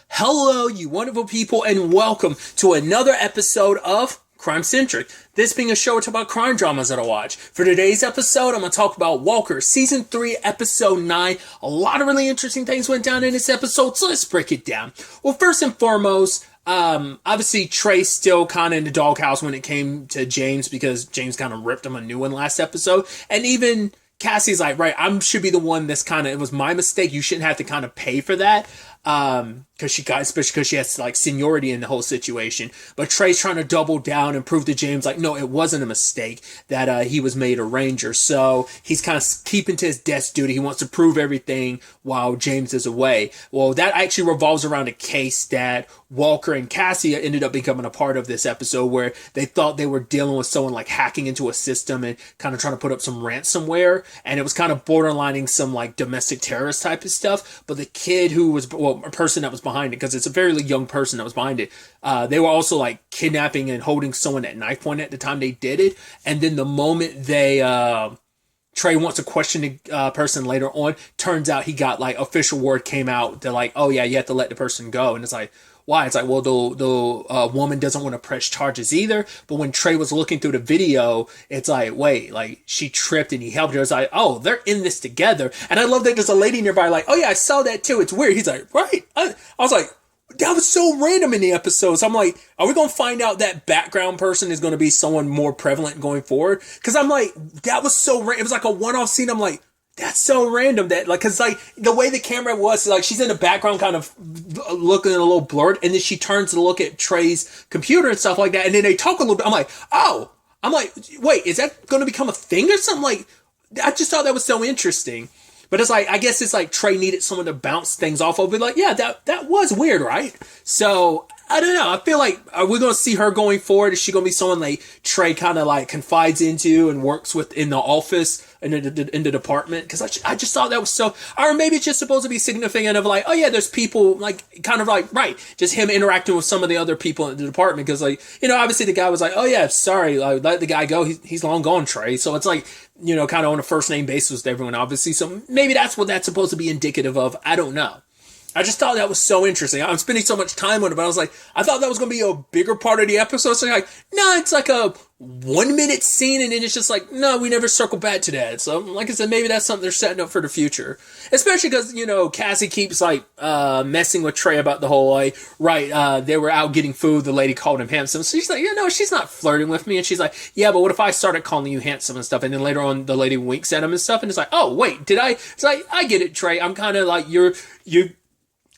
Hello, you wonderful people, and welcome to another episode of Centric. This being a show about crime dramas that I watch. For today's episode, I'm going to talk about Walker, Season 3, Episode 9. A lot of really interesting things went down in this episode, so let's break it down. Well, first and foremost, obviously Trey's still kind of in the doghouse when it came to James, because James kind of ripped him a new one last episode. And even Cassie's like, right, I should be the one that's it was my mistake. You shouldn't have to kind of pay for that. Especially because she has like seniority in the whole situation. But Trey's trying to double down and prove to James, like, no, it wasn't a mistake that he was made a ranger. So he's kind of keeping to his desk duty. He wants to prove everything while James is away. Well, that actually revolves around a case that Walker and Cassie ended up becoming a part of this episode, where they thought they were dealing with someone like hacking into a system and kind of trying to put up some ransomware. And it was kind of borderlining some like domestic terrorist type of stuff. But the kid who was, a person that was behind it, because it's a fairly young person that was behind it, they were also like kidnapping and holding someone at knife point at the time they did it. And then the moment Trey wants to question the person later on, turns out he got like official word came out. They're like, oh yeah, you have to let the person go. And it's like, why? It's like, well, the woman doesn't want to press charges either. But when Trey was looking through the video, it's like, wait, like she tripped and he helped her. It's like, oh, they're in this together. And I love that there's a lady nearby like, oh yeah, I saw that too. It's weird. He's like, right. I was like, that was so random in the episode. So I'm like, are we going to find out that background person is going to be someone more prevalent going forward? Because I'm like, that was so random. It was like a one-off scene. I'm like, that's so random that, like, cause like the way the camera was, like she's in the background kind of looking a little blurred, and then she turns to look at Trey's computer and stuff like that, and then they talk a little bit. I'm like, wait, is that going to become a thing or something? Like, I just thought that was so interesting. But it's like, I guess it's like Trey needed someone to bounce things off of. But like, yeah, that was weird, right? So I don't know. I feel like, are we going to see her going forward? Is she going to be someone like Trey kind of like confides into and works with in the office and in the department? Because I just thought that was so, or maybe it's just supposed to be significant of like, oh yeah, there's people like kind of like, right, just him interacting with some of the other people in the department. Because like, obviously the guy was like, oh yeah, sorry, like, let the guy go. He's long gone, Trey. So it's like, kind of on a first name basis with everyone, obviously. So maybe that's what that's supposed to be indicative of. I don't know. I just thought that was so interesting. I'm spending so much time on it, but I was like, I thought that was going to be a bigger part of the episode. So like, no, it's like a 1 minute scene, and then it's just like, no, we never circle back to that. So like I said, maybe that's something they're setting up for the future. Especially because, Cassie keeps like messing with Trey about the whole, like, right, they were out getting food, the lady called him handsome. So she's like, she's not flirting with me. And she's like, yeah, but what if I started calling you handsome and stuff? And then later on, the lady winks at him and stuff, and it's like, oh, wait, did I? It's like, I get it, Trey. I'm kind of like, you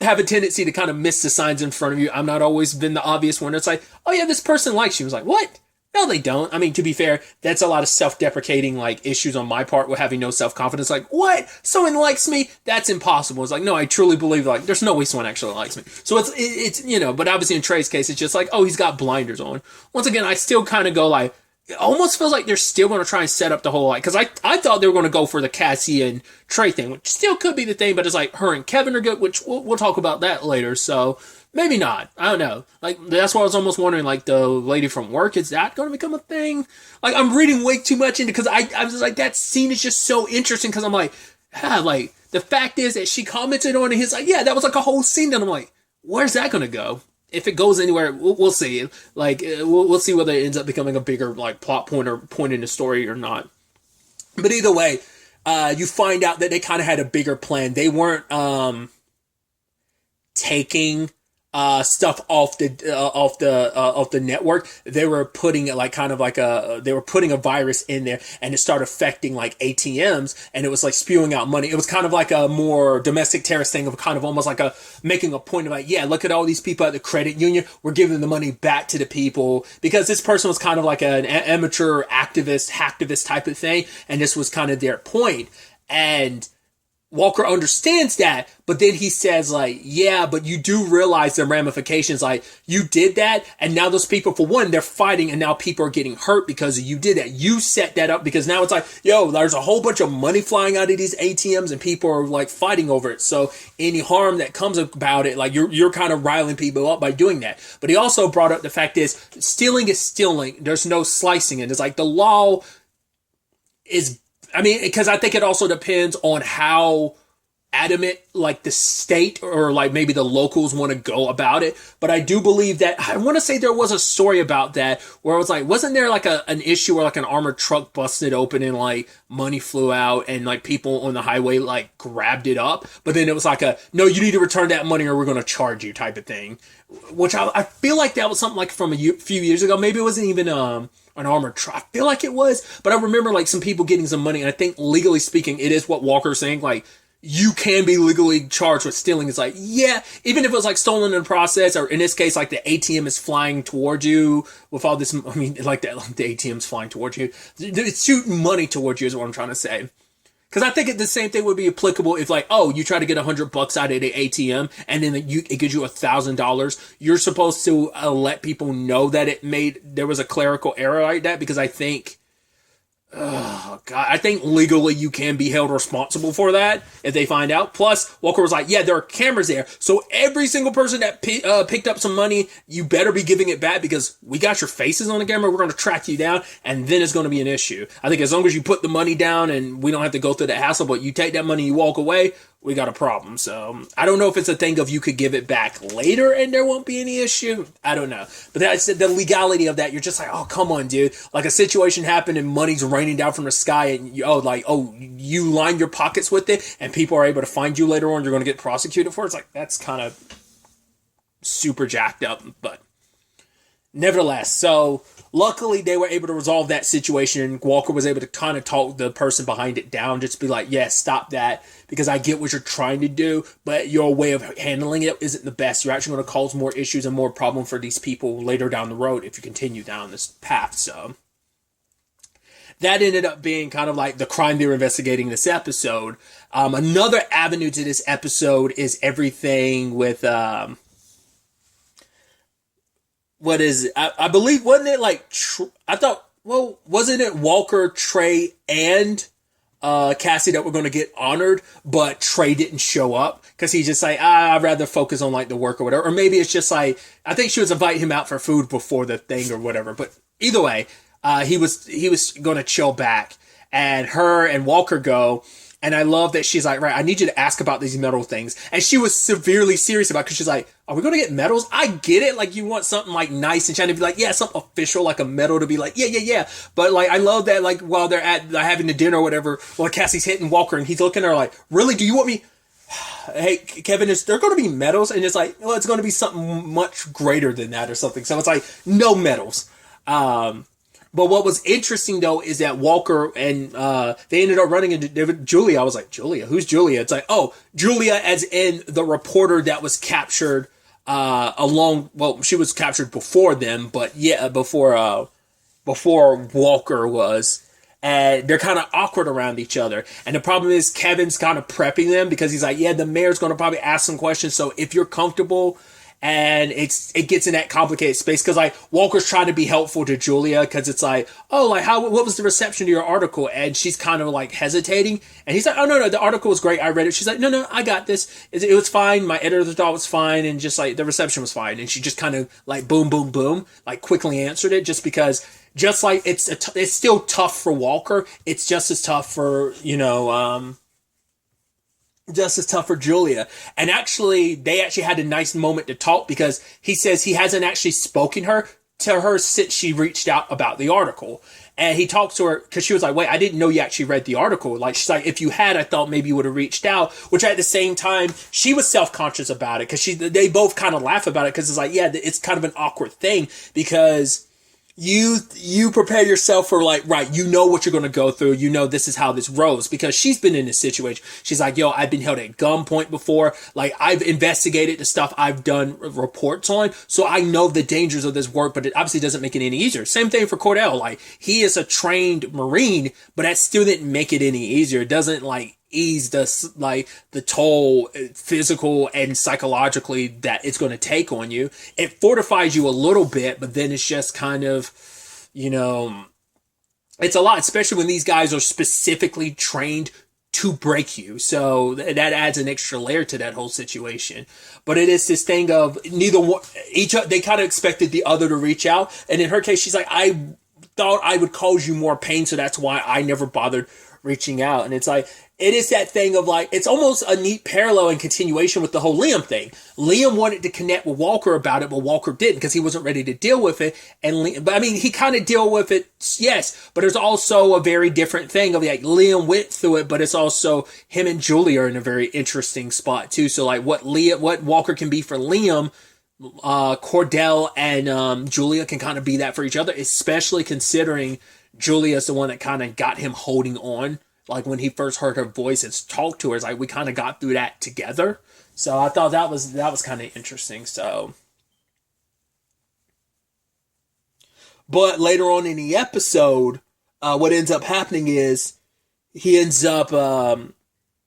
have a tendency to kind of miss the signs in front of you. I'm not always been the obvious one. It's like, oh yeah, this person likes you. I was like, what? No, they don't. I mean, to be fair, that's a lot of self-deprecating like issues on my part with having no self-confidence. Like, what? Someone likes me? That's impossible. It's like, no, I truly believe like there's no way someone actually likes me. So it's but obviously in Trey's case, it's just like, oh, he's got blinders on. Once again, I still kind of go like, it almost feels like they're still going to try and set up the whole, like, because I thought they were going to go for the Cassie and Trey thing, which still could be the thing, but it's like her and Kevin are good, which we'll talk about that later, so maybe not. I don't know. Like, that's why I was almost wondering, like, the lady from work, is that going to become a thing? Like, I'm reading way too much into, because I was just like, that scene is just so interesting, because I'm like, like, the fact is that she commented on it, he's like, yeah, that was like a whole scene, and I'm like, where's that going to go? If it goes anywhere, we'll see. Like, we'll see whether it ends up becoming a bigger like plot point or point in the story or not. But either way, you find out that they kind of had a bigger plan. They weren't taking stuff off the network. They were putting it like kind of like they were putting a virus in there, and it started affecting like ATMs, and it was like spewing out money. It was kind of like a more domestic terrorist thing of kind of almost like making a point of like, yeah, look at all these people at the credit union. We're giving the money back to the people, because this person was kind of like an amateur hacktivist type of thing, and this was kind of their point. And Walker understands that, but then he says like, yeah, but you do realize the ramifications. Like, you did that, and now those people, for one, they're fighting, and now people are getting hurt because you did that. You set that up, because now it's like, yo, there's a whole bunch of money flying out of these ATMs, and people are like fighting over it. So any harm that comes about it, like you're kind of riling people up by doing that. But he also brought up the fact is stealing. There's no slicing it. It's like the law is, I mean, because I think it also depends on how adamant like the state or like maybe the locals want to go about it. But I do believe that I want to say there was a story about that where it was like, wasn't there like an issue where like an armored truck busted open and like money flew out and like people on the highway like grabbed it up, but then it was like no, you need to return that money or we're going to charge you type of thing, which I feel like that was something like from a few years ago. Maybe it wasn't even an armored truck. I feel like it was, but I remember like some people getting some money, and I think legally speaking, it is what Walker's saying, like, you can be legally charged with stealing. It's like, yeah, even if it was like stolen in the process, or in this case, like the ATM is flying towards you with all this, I mean, like that, like the ATM's flying towards you. It's shooting money towards you is what I'm trying to say. Because I think the same thing would be applicable if like, oh, you try to get $100 out of the ATM and then it gives you $1,000. You're supposed to let people know that there was a clerical error like that, because I think, oh God, I think legally you can be held responsible for that if they find out. Plus, Walker was like, yeah, there are cameras there, so every single person that picked up some money, you better be giving it back, because we got your faces on the camera. We're going to track you down, and then it's going to be an issue. I think as long as you put the money down and we don't have to go through the hassle, but you take that money, you walk away, we got a problem. So I don't know if it's a thing of you could give it back later and there won't be any issue. I don't know. But that's the legality of that. You're just like, oh, come on, dude. Like a situation happened and money's raining down from the sky, and you line your pockets with it and people are able to find you later on. You're going to get prosecuted for it. It's like, that's kind of super jacked up. But nevertheless, so luckily they were able to resolve that situation. Walker was able to kind of talk the person behind it down, just be like, yeah, stop that, because I get what you're trying to do, but your way of handling it isn't the best. You're actually going to cause more issues and more problem for these people later down the road if you continue down this path. So that ended up being kind of like the crime they were investigating this episode. Another avenue to this episode is everything with what is it? I believe, wasn't it like, wasn't it Walker, Trey, and Cassie that were going to get honored, but Trey didn't show up because he's just like, I'd rather focus on like the work or whatever. Or maybe it's just like, I think she was inviting him out for food before the thing or whatever. But either way, he was going to chill back, and her and Walker go. And I love that she's like, right, I need you to ask about these medal things. And she was severely serious about it, because she's like, are we going to get medals? I get it. Like, you want something like nice and shiny to be like, yeah, something official, like a medal to be like, yeah. But like, I love that, like, while they're having the dinner or whatever, while Cassie's hitting Walker and he's looking at her like, really, do you want me? Hey, Kevin, is there going to be medals? And it's like, well, it's going to be something much greater than that or something. So it's like, no medals. But what was interesting, though, is that Walker and they ended up running into Julia. I was like, Julia? Who's Julia? It's like, oh, Julia as in the reporter that was captured she was captured before them, but yeah, before Walker was. And they're kind of awkward around each other. And the problem is Kevin's kind of prepping them, because he's like, yeah, the mayor's going to probably ask some questions. So if you're comfortable... And it gets in that complicated space, because like Walker's trying to be helpful to Julia, because it's like, oh, like what was the reception to your article? And she's kind of like hesitating, and he's like, oh no, the article was great, I read it. She's like, no, I got this. It was fine. My editor thought it was fine, and just like the reception was fine. And she just kind of like boom, like quickly answered it, just because, just like it's still tough for Walker. It's just as tough for just as tough for Julia. And actually, they actually had a nice moment to talk, because he says he hasn't actually spoken to her since she reached out about the article. And he talks to her because she was like, wait, I didn't know you actually read the article. Like, she's like, if you had, I thought maybe you would have reached out, which at the same time, she was self-conscious about it, because they both kind of laugh about it, because it's like, yeah, it's kind of an awkward thing, because you prepare yourself for like, right, you know what you're going to go through. You know, this is how this rolls, because she's been in this situation. She's like, yo, I've been held at gunpoint before. Like, I've investigated the stuff I've done reports on. So I know the dangers of this work, but it obviously doesn't make it any easier. Same thing for Cordell. Like, he is a trained Marine, but that still didn't make it any easier. It doesn't like ease the toll physical and psychologically that it's going to take on you. It fortifies you a little bit, but then it's just kind of, it's a lot, especially when these guys are specifically trained to break you. So that adds an extra layer to that whole situation. But it is this thing of they kind of expected the other to reach out. And in her case, she's like, I thought I would cause you more pain, so that's why I never bothered reaching out. And it's like, it is that thing of like, it's almost a neat parallel and continuation with the whole Liam thing. Liam wanted to connect with Walker about it, but Walker didn't because he wasn't ready to deal with it. But I mean, he kind of dealt with it, yes, but there's also a very different thing of like, Liam went through it, but it's also him and Julia are in a very interesting spot too. So like what Walker can be for Liam, Cordell and Julia can kind of be that for each other, especially considering Julia's the one that kind of got him holding on. Like when he first heard her voice and talked to her, it's like we kind of got through that together. So I thought that was kind of interesting. So, but later on in the episode, what ends up happening is he ends up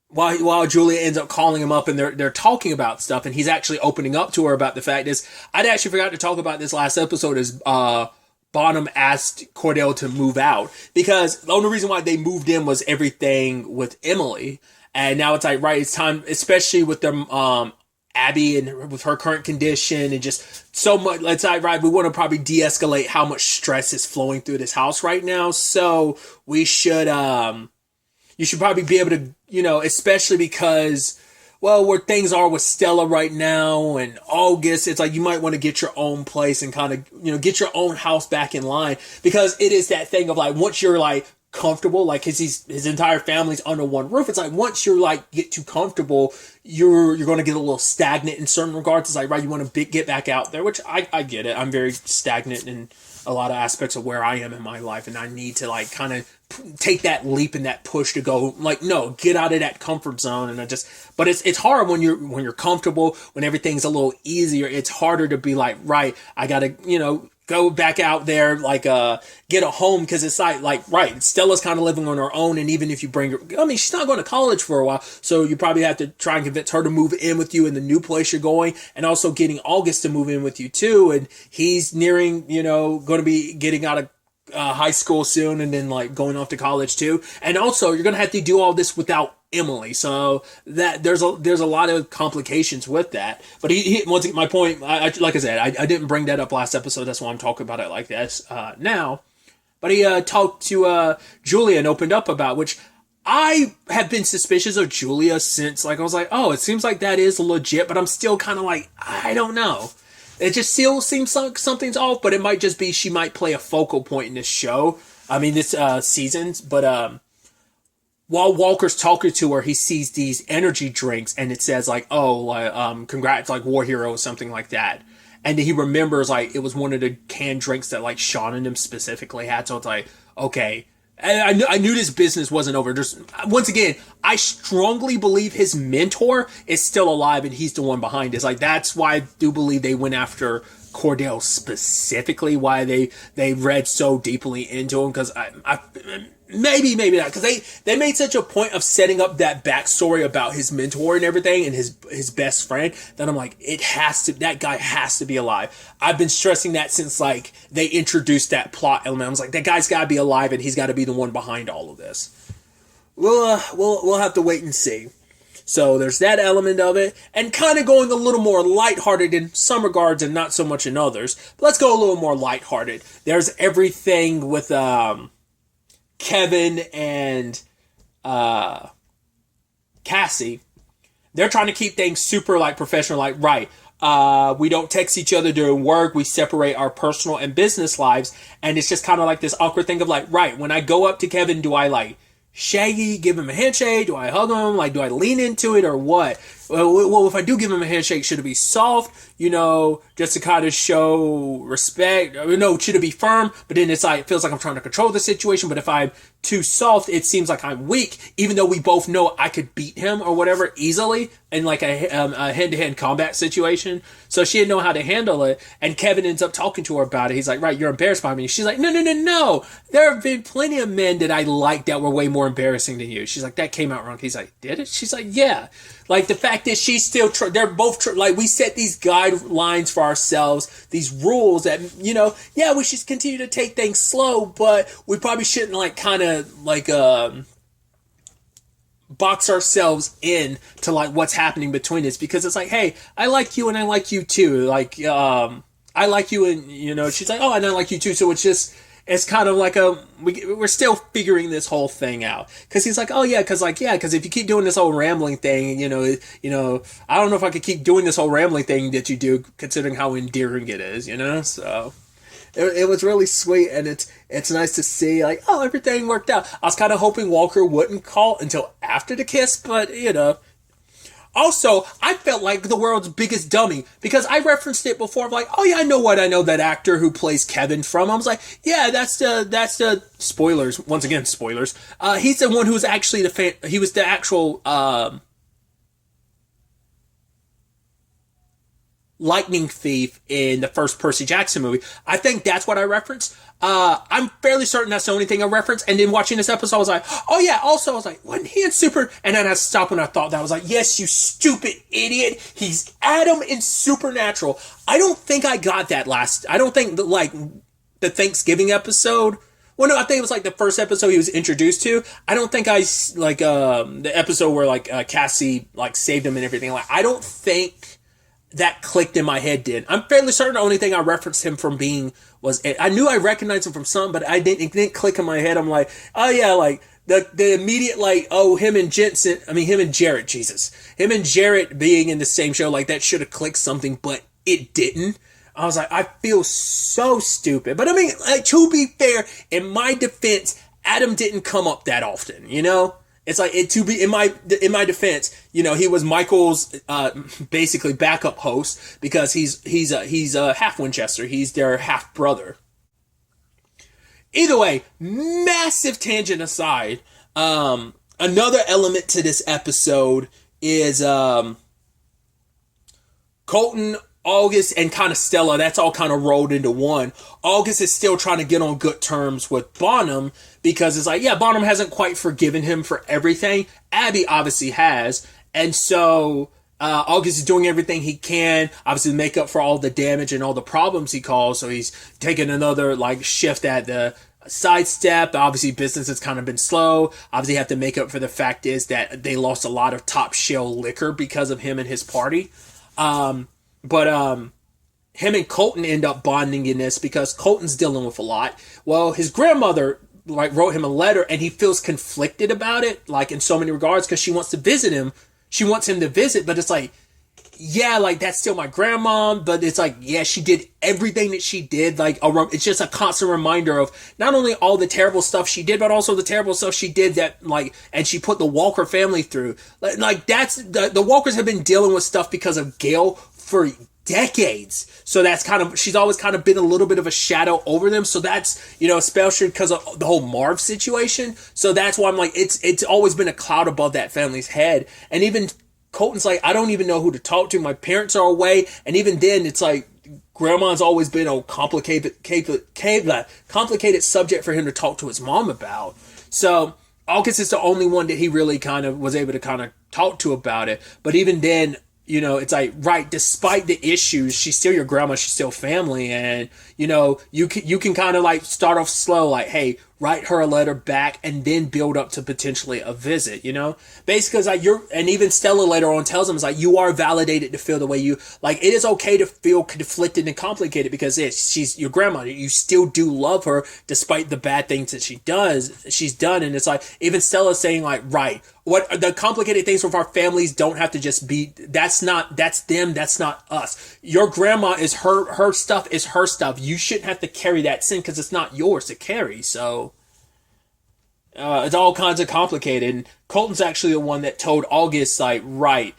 while Julia ends up calling him up and they're talking about stuff, and he's actually opening up to her about the fact is I'd actually forgot to talk about this last episode is Bonham asked Cordell to move out because the only reason why they moved in was everything with Emily. And now it's like, right, it's time, especially with them, Abby and with her current condition and just so much, let's say, right, we want to probably de-escalate how much stress is flowing through this house right now. So we should, you should probably be able to, especially because, well, where things are with Stella right now and August, it's like you might want to get your own place and kind of, get your own house back in line because it is that thing of like, once you're like comfortable, like his entire family's under one roof, it's like once you're like get too comfortable, you're going to get a little stagnant in certain regards. It's like, right, you want to get back out there, which I get it. I'm very stagnant in a lot of aspects of where I am in my life, and I need to like kind of take that leap and that push to go like, no, get out of that comfort zone. And but it's hard when you're comfortable, when everything's a little easier. It's harder to be like, right, I gotta, go back out there, like, get a home. Cause it's like, right, Stella's kind of living on her own. And even if you bring her, I mean, she's not going to college for a while. So you probably have to try and convince her to move in with you in the new place you're going. And also getting August to move in with you too. And he's nearing, going to be getting out of high school soon and then like going off to college too. And also you're going to have to do all this without Emily. So that there's a lot of complications with that. But he once again, my point, like I said, I didn't bring that up last episode. That's why I'm talking about it like this now. But he talked to Julia and opened up about, which I have been suspicious of Julia since, like, I was like, oh, it seems like that is legit, but I'm still kind of like, I don't know. It just still seems like something's off, but it might just be she might play a focal point in this show. I mean, this season. But while Walker's talking to her, he sees these energy drinks, and it says like, "Oh, congrats, like war hero," or something like that. And he remembers like it was one of the canned drinks that like Sean and him specifically had. So it's like, okay. And I knew this business wasn't over. Just once again, I strongly believe his mentor is still alive and he's the one behind this. Like that's why I do believe they went after Cordell specifically. Why they read so deeply into him, because I maybe not, because they made such a point of setting up that backstory about his mentor and everything and his best friend that I'm like, that guy has to be alive. I've been stressing that since like they introduced that plot element. I was like, that guy's got to be alive and he's got to be the one behind all of this. We'll have to wait and see. So there's that element of it, and kind of going a little more lighthearted in some regards and not so much in others. But let's go a little more lighthearted. There's everything with Kevin and Cassie. They're trying to keep things super like professional, like, right, we don't text each other during work, we separate our personal and business lives, and it's just kind of like this awkward thing of like, right, when I go up to Kevin, do I like shaggy, give him a handshake, do I hug him, like do I lean into it or what? Well, if I do give him a handshake, should it be soft, just to kind of show respect? No, should it be firm? But then it's like, it feels like I'm trying to control the situation. But if I'm too soft, it seems like I'm weak, even though we both know I could beat him or whatever easily in like a hand-to-hand combat situation. So she didn't know how to handle it. And Kevin ends up talking to her about it. He's like, right, you're embarrassed by me. She's like, no. There have been plenty of men that I liked that were way more embarrassing than you. She's like, that came out wrong. He's like, did it? She's like, yeah. Like the fact that she's still, they're both, like we set these guidelines for ourselves, these rules that, yeah, we should continue to take things slow, but we probably shouldn't like kind of like, box ourselves in to like what's happening between us, because it's like, hey, I like you and I like you too. Like, I like you and, she's like, oh, and I like you too. So it's it's kind of like we're still figuring this whole thing out. Because he's like, oh yeah, because if you keep doing this whole rambling thing, I don't know if I could keep doing this whole rambling thing that you do, considering how endearing it is, so. It was really sweet, and it's nice to see, like, oh, everything worked out. I was kind of hoping Walker wouldn't call until after the kiss, but, Also, I felt like the world's biggest dummy, because I referenced it before, like, oh yeah, I know that actor who plays Kevin from. I was like, yeah, that's the, spoilers, once again, spoilers. He's the one who was actually he was the actual, lightning thief in the first Percy Jackson movie. I think that's what I referenced. I'm fairly certain that's the only thing I referenced. And then watching this episode, I was like, oh yeah, also I was like, wasn't he in Super? And then I stopped when I thought that. I was like, yes, you stupid idiot. He's Adam in Supernatural. I don't think I got that I don't think the Thanksgiving episode. Well, no, I think it was like the first episode he was introduced to. I don't think the episode where Cassie saved him and everything. I don't think that clicked in my head did. I'm fairly certain the only thing I referenced him from being was, I knew I recognized him from some, but it didn't click in my head. I'm like, oh yeah, the immediate, him and Jarrett, Jesus. Him and Jarrett being in the same show, that should have clicked something, but it didn't. I was like, I feel so stupid. But I mean, to be fair, in my defense, Adam didn't come up that often, It's like, to be in my defense, he was Michael's basically backup host, because he's a half Winchester. He's their half brother. Either way, massive tangent aside, another element to this episode is Colton, August, and kind of Stella. That's all kind of rolled into one. August is still trying to get on good terms with Bonham, because it's like, yeah, Bonham hasn't quite forgiven him for everything. Abby obviously has. And so August is doing everything he can, obviously, to make up for all the damage and all the problems he caused. So he's taking another shift at the sidestep. Obviously, business has kind of been slow. Obviously, have to make up for the fact is that they lost a lot of top shelf liquor because of him and his party. But him and Colton end up bonding in this, because Colton's dealing with a lot. Well, his grandmother wrote him a letter, and he feels conflicted about it, in so many regards, because she wants to visit him. She wants him to visit, but it's like, yeah, that's still my grandma, but it's like, yeah, she did everything that she did. It's just a constant reminder of not only all the terrible stuff she did, but also the terrible stuff she did that, and she put the Walker family through. That's, the Walkers have been dealing with stuff because of Gail for decades. So that's she's always kind of been a little bit of a shadow over them. So that's, especially because of the whole Marv situation. So that's why I'm like, it's always been a cloud above that family's head. And even Colton's like, I don't even know who to talk to. My parents are away. And even then, it's like, grandma's always been a complicated subject for him to talk to his mom about. So August is the only one that he really kind of was able to kind of talk to about it. But even then, it's like, right, despite the issues, she's still your grandma, she's still family, and, you can kind of start off slow, hey, write her a letter back, and then build up to potentially a visit, Basically, it's and even Stella later on tells him, it's you are validated to feel the way you, it is okay to feel conflicted and complicated, because she's your grandma, you still do love her, despite the bad things that she's done, and it's even Stella saying, right, what the complicated things with our families don't have to just be, that's them, that's not us. Your grandma is her stuff is her stuff. You shouldn't have to carry that sin, because it's not yours to carry. So it's all kinds of complicated. And Colton's actually the one that told August, right,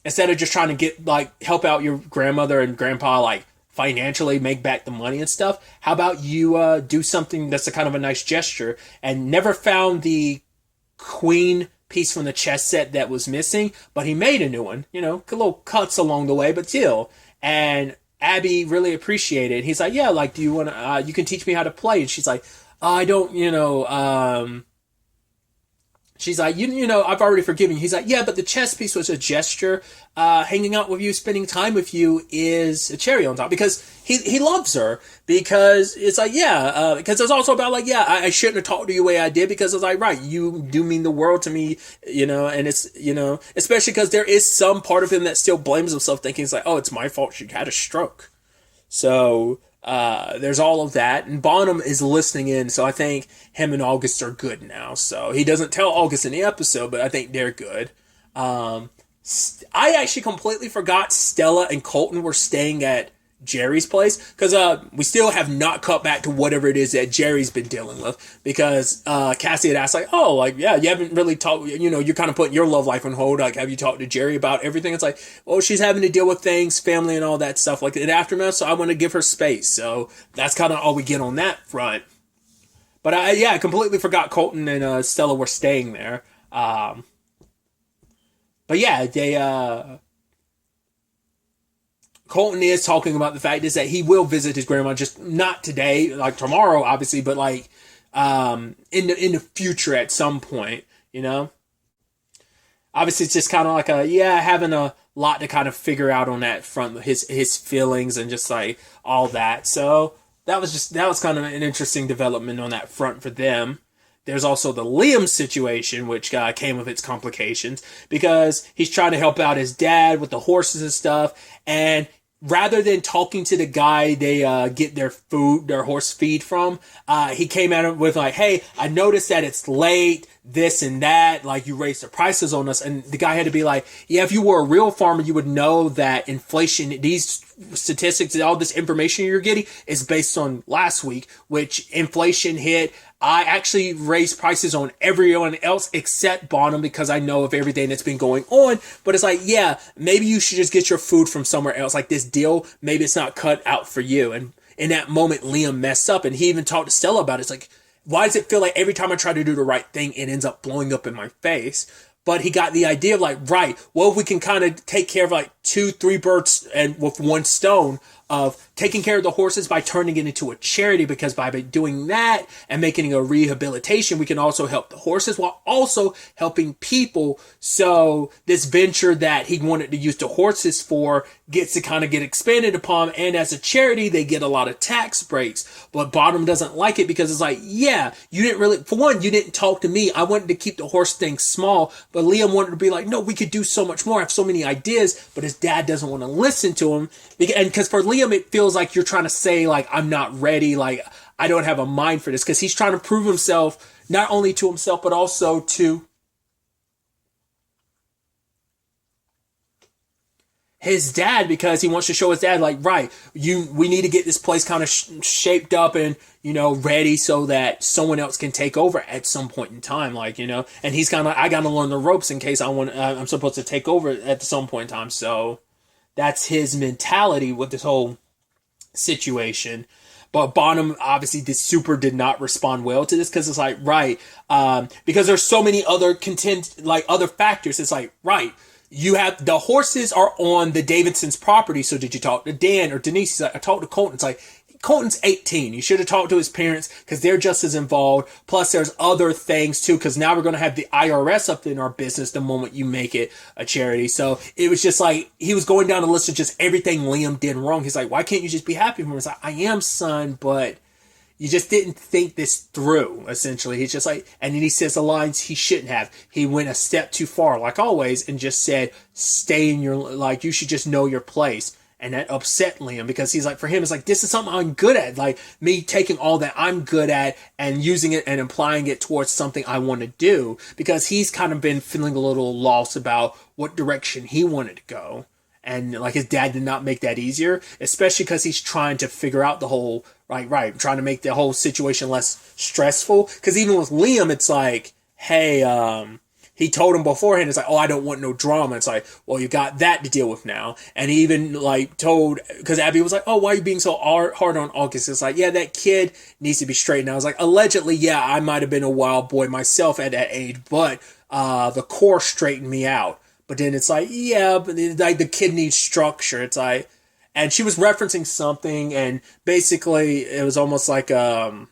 instead of just trying to get help out your grandmother and grandpa, financially make back the money and stuff, how about you do something that's a kind of a nice gesture. And never found the queen piece from the chess set that was missing, but he made a new one, little cuts along the way, but still. And Abby really appreciated it. He's like, yeah, do you want to, you can teach me how to play. And she's like, I don't, she's like, I've already forgiven you. He's like, yeah, but the chess piece was a gesture. Hanging out with you, spending time with you is a cherry on top, because he loves her, because it's because it's also about I shouldn't have talked to you the way I did, because it's right, you do mean the world to me, and it's, especially because there is some part of him that still blames himself, thinking it's oh, it's my fault she had a stroke. So, There's all of that, and Bonham is listening in, so I think him and August are good now. So he doesn't tell August in the episode, but I think they're good. I actually completely forgot Stella and Colton were staying at Jerry's place, because we still have not cut back to whatever it is that Jerry's been dealing with, because Cassie had asked, like, oh, like, yeah, you haven't really talked, you're kind of putting your love life on hold, like, have you talked to Jerry about everything? It's like, well, she's having to deal with things, family and all that stuff, like, in aftermath, so I want to give her space. So that's kind of all we get on that front. But I completely forgot Colton and Stella were staying there. But yeah, Colton is talking about the fact is that he will visit his grandma, just not today, like tomorrow, obviously, but like in the future at some point, Obviously, it's just kind of like having a lot to kind of figure out on that front, his feelings and just like all that. So that was kind of an interesting development on that front for them. There's also the Liam situation, which came with its complications, because he's trying to help out his dad with the horses and stuff. And rather than talking to the guy they get their horse feed from, he came at him with like, hey, I noticed that it's late, this and that, like you raised the prices on us. And the guy had to be like, yeah, if you were a real farmer, you would know that inflation, these statistics and all this information you're getting is based on last week, which inflation hit. I actually raised prices on everyone else except Bonham because I know of everything that's been going on. But it's like, yeah, maybe you should just get your food from somewhere else. Like this deal, maybe it's not cut out for you. And in that moment, Liam messed up, and he even talked to Stella about it. It's like, why does it feel like every time I try to do the right thing, it ends up blowing up in my face? But he got the idea of like, right, well, if we can kind of take care of like 2-3 birds and with one stone, of taking care of the horses by turning it into a charity, because by doing that and making it a rehabilitation, we can also help the horses while also helping people. So this venture that he wanted to use the horses for gets to kind of get expanded upon, and as a charity, they get a lot of tax breaks. But Bottom doesn't like it because it's like, yeah, you didn't really, for one, you didn't talk to me. I wanted to keep the horse thing small, but Liam wanted to be like, no, we could do so much more. I have so many ideas, but his dad doesn't want to listen to him. And because for Liam, it feels like you're trying to say, like, I'm not ready, like, I don't have a mind for this, because he's trying to prove himself, not only to himself, but also to his dad, because he wants to show his dad, like, right, we need to get this place kind of shaped up and, ready so that someone else can take over at some point in time, like, and he's kind of, I got to learn the ropes in case I'm supposed to take over at some point in time. So that's his mentality with this whole situation. But Bonham obviously did not respond well to this, because it's like, right, because there's so many other other factors. It's like, right, you have the horses are on the Davidsons' property. So did you talk to Dan or Denise? He's like, I talked to Colton. It's like, Colton's 18. You should have talked to his parents because they're just as involved. Plus, there's other things too, because now we're going to have the IRS up in our business the moment you make it a charity. So it was just like, he was going down the list of just everything Liam did wrong. He's like, why can't you just be happy for him? He's like, I am, son, but you just didn't think this through, essentially. He's just like, and then he says the lines he shouldn't have. He went a step too far, like always, and just said, stay in your, like, you should just know your place. And that upset Liam, because he's like, for him, it's like, this is something I'm good at. Like, me taking all that I'm good at and using it and applying it towards something I want to do. Because he's kind of been feeling a little lost about what direction he wanted to go. And, like, his dad did not make that easier. Especially because he's trying to figure out the whole, right, trying to make the whole situation less stressful. Because even with Liam, it's like, hey, he told him beforehand, it's like, oh, I don't want no drama. It's like, well, you got that to deal with now. And he even, like, told, because Abby was like, oh, why are you being so hard on August? It's like, yeah, that kid needs to be straightened out. I was like, allegedly, yeah, I might have been a wild boy myself at that age, but the core straightened me out. But then it's like, yeah, but like the kid needs structure. It's like, and she was referencing something, and basically it was almost like, Bonham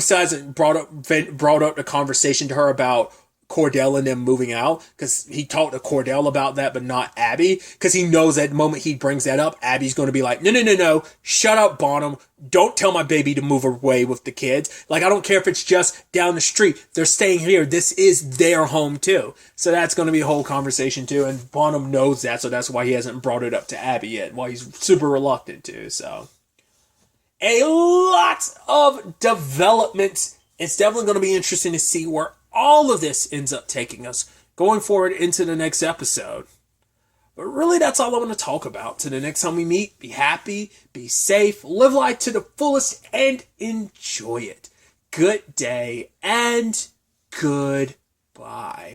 says it brought up the conversation to her about Cordell and them moving out, because he talked to Cordell about that, but not Abby, because he knows that the moment he brings that up, Abby's going to be like, no, shut up, Bonham. Don't tell my baby to move away with the kids. Like, I don't care if it's just down the street. They're staying here. This is their home, too. So that's going to be a whole conversation, too, and Bonham knows that, so that's why he hasn't brought it up to Abby yet, why he's super reluctant to, so. a lot of developments. It's definitely going to be interesting to see where all of this ends up taking us going forward into the next episode. But really, that's all I want to talk about. To the next time we meet, be happy, be safe, live life to the fullest, and enjoy it. Good day and goodbye.